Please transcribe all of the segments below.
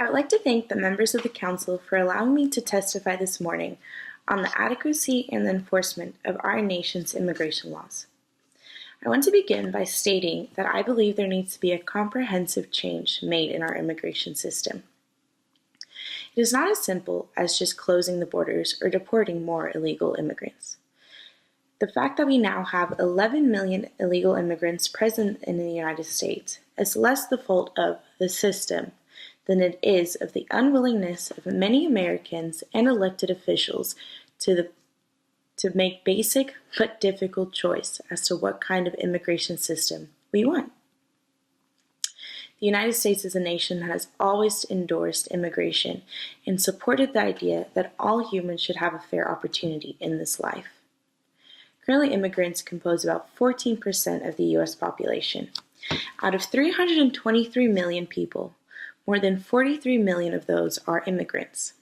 I would like to thank the members of the Council for allowing me to testify this morning on the adequacy and the enforcement of our nation's immigration laws. I want to begin by stating that I believe there needs to be a comprehensive change made in our immigration system. It is not as simple as just closing the borders or deporting more illegal immigrants. The fact that we now have 11 million illegal immigrants present in the United States is less the fault of the system than it is of the unwillingness of many Americans and elected officials to make basic but difficult choice as to what kind of immigration system we want. The United States is a nation that has always endorsed immigration and supported the idea that all humans should have a fair opportunity in this life. Currently, immigrants compose about 14% of the U.S. population. Out of 323 million people, more than 43 million of those are immigrants.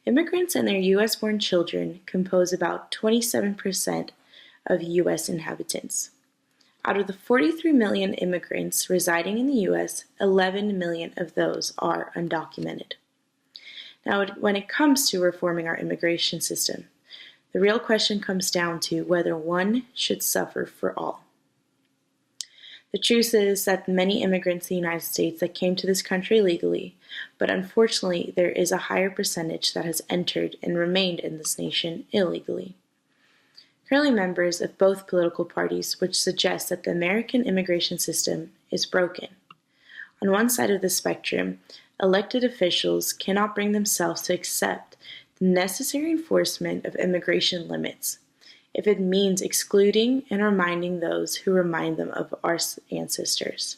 Immigrants and their U.S.-born children compose about 27% of U.S. inhabitants. Out of the 43 million immigrants residing in the U.S., 11 million of those are undocumented. Now, when it comes to reforming our immigration system, the real question comes down to whether one should suffer for all. The truth is that many immigrants in the United States that came to this country legally, but unfortunately there is a higher percentage that has entered and remained in this nation illegally. Currently members of both political parties which suggest that the American immigration system is broken. On one side of the spectrum, elected officials cannot bring themselves to accept the necessary enforcement of immigration limits, if it means excluding and reminding those who remind them of our ancestors.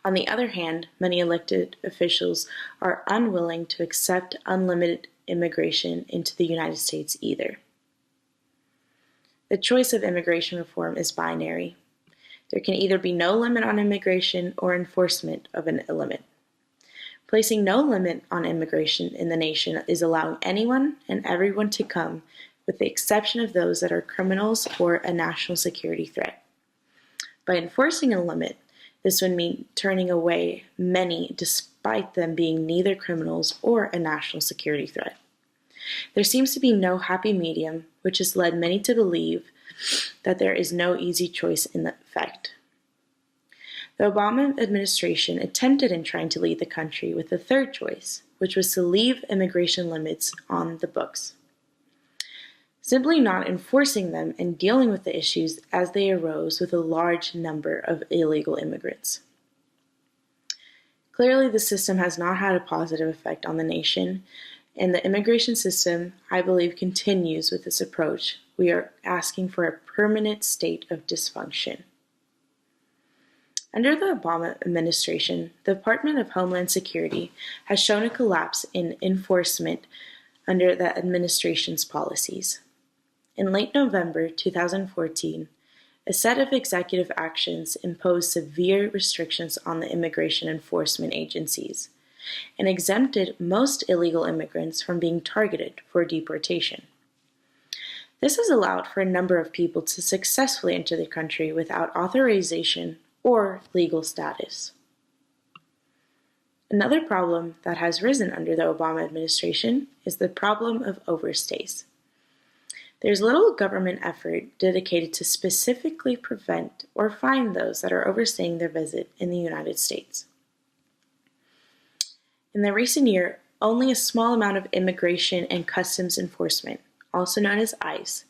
On the other hand, many elected officials are unwilling to accept unlimited immigration into the United States either. The choice of immigration reform is binary. There can either be no limit on immigration or enforcement of a limit. Placing no limit on immigration in the nation is allowing anyone and everyone to come, with the exception of those that are criminals or a national security threat. By enforcing a limit, this would mean turning away many despite them being neither criminals or a national security threat. There seems to be no happy medium, which has led many to believe that there is no easy choice in effect. The Obama administration attempted in trying to lead the country with a third choice, which was to leave immigration limits on the books, simply not enforcing them and dealing with the issues as they arose with a large number of illegal immigrants. Clearly, the system has not had a positive effect on the nation, and the immigration system, I believe, continues with this approach. We are asking for a permanent state of dysfunction. Under the Obama administration, the Department of Homeland Security has shown a collapse in enforcement under the administration's policies. In late November 2014, a set of executive actions imposed severe restrictions on the immigration enforcement agencies and exempted most illegal immigrants from being targeted for deportation. This has allowed for a number of people to successfully enter the country without authorization or legal status. Another problem that has risen under the Obama administration is the problem of overstays. There's little government effort dedicated to specifically prevent or fine those that are overstaying their visit in the United States. In the recent year, only a small amount of Immigration and Customs Enforcement, also known as ICE,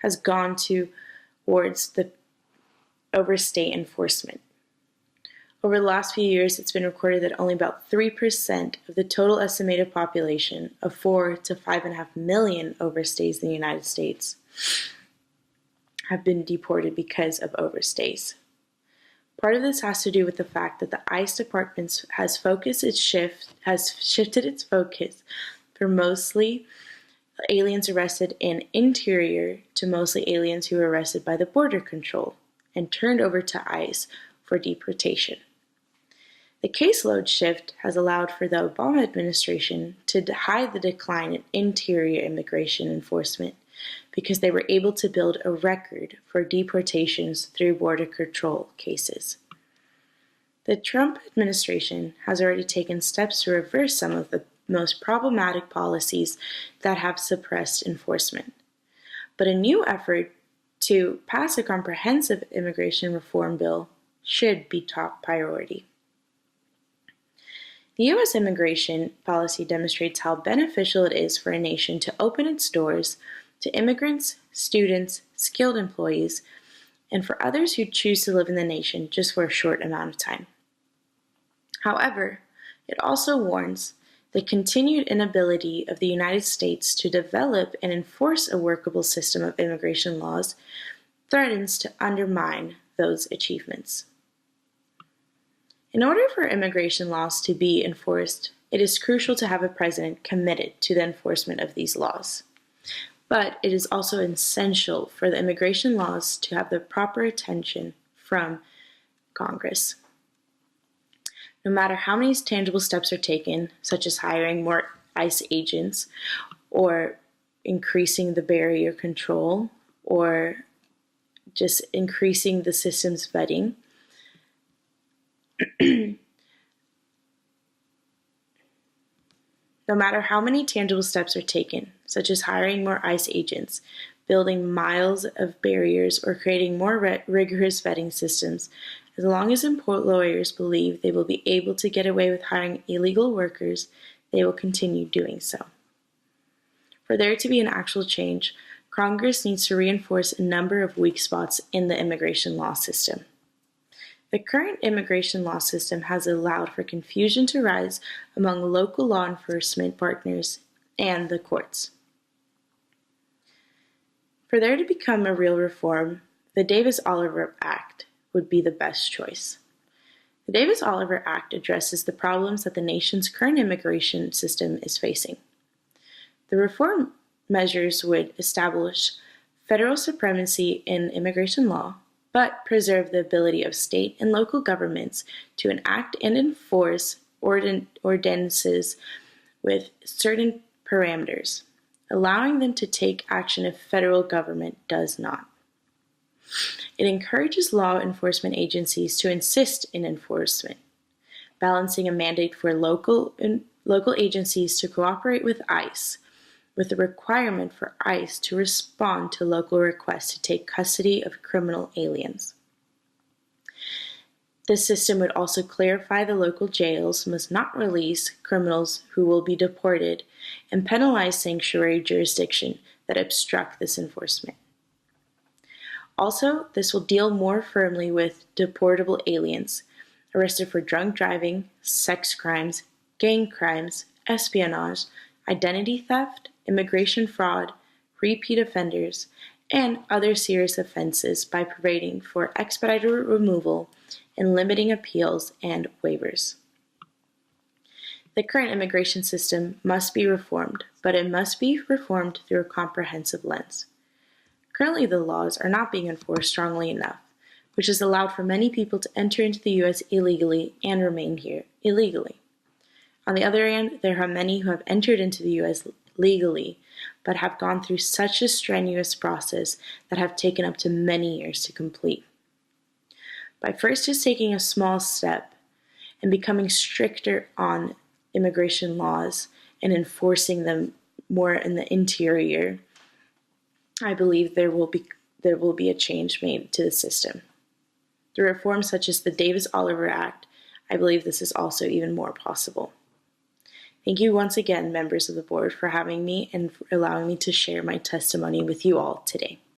has gone towards the overstay enforcement. Over the last few years, it's been recorded that only about 3% of the total estimated population of 4 to 5.5 million overstays in the United States have been deported because of overstays. Part of this has to do with the fact that the ICE department has shifted its focus from mostly aliens arrested in interior to mostly aliens who were arrested by the border control and turned over to ICE for deportation. The caseload shift has allowed for the Obama administration to hide the decline in interior immigration enforcement because they were able to build a record for deportations through border control cases. The Trump administration has already taken steps to reverse some of the most problematic policies that have suppressed enforcement. But a new effort to pass a comprehensive immigration reform bill should be top priority. The U.S. immigration policy demonstrates how beneficial it is for a nation to open its doors to immigrants, students, skilled employees, and for others who choose to live in the nation just for a short amount of time. However, it also warns the continued inability of the United States to develop and enforce a workable system of immigration laws threatens to undermine those achievements. In order for immigration laws to be enforced, it is crucial to have a president committed to the enforcement of these laws. But it is also essential for the immigration laws to have the proper attention from Congress. No matter how many tangible steps are taken, such as hiring more ICE agents, or increasing the barrier control, or just increasing the system's vetting, no matter how many tangible steps are taken, such as hiring more ICE agents, building miles of barriers, or creating more rigorous vetting systems, as long as employers believe they will be able to get away with hiring illegal workers, they will continue doing so. For there to be an actual change, Congress needs to reinforce a number of weak spots in the immigration law system. The current immigration law system has allowed for confusion to rise among local law enforcement partners and the courts. For there to become a real reform, the Davis-Oliver Act would be the best choice. The Davis-Oliver Act addresses the problems that the nation's current immigration system is facing. The reform measures would establish federal supremacy in immigration law, but preserve the ability of state and local governments to enact and enforce ordinances with certain parameters, allowing them to take action if federal government does not. It encourages law enforcement agencies to insist in enforcement, balancing a mandate for local agencies to cooperate with ICE with the requirement for ICE to respond to local requests to take custody of criminal aliens. This system would also clarify the local jails must not release criminals who will be deported and penalize sanctuary jurisdiction that obstruct this enforcement. Also, this will deal more firmly with deportable aliens arrested for drunk driving, sex crimes, gang crimes, espionage, identity theft, immigration fraud, repeat offenders, and other serious offenses by providing for expedited removal and limiting appeals and waivers. The current immigration system must be reformed, but it must be reformed through a comprehensive lens. Currently, the laws are not being enforced strongly enough, which has allowed for many people to enter into the U.S. illegally and remain here illegally. On the other hand, there are many who have entered into the U.S. legally, but have gone through such a strenuous process that have taken up to many years to complete. By first just taking a small step and becoming stricter on immigration laws and enforcing them more in the interior, I believe there will be a change made to the system. Through reforms such as the Davis-Oliver Act, I believe this is also even more possible. Thank you once again, members of the board, for having me and for allowing me to share my testimony with you all today.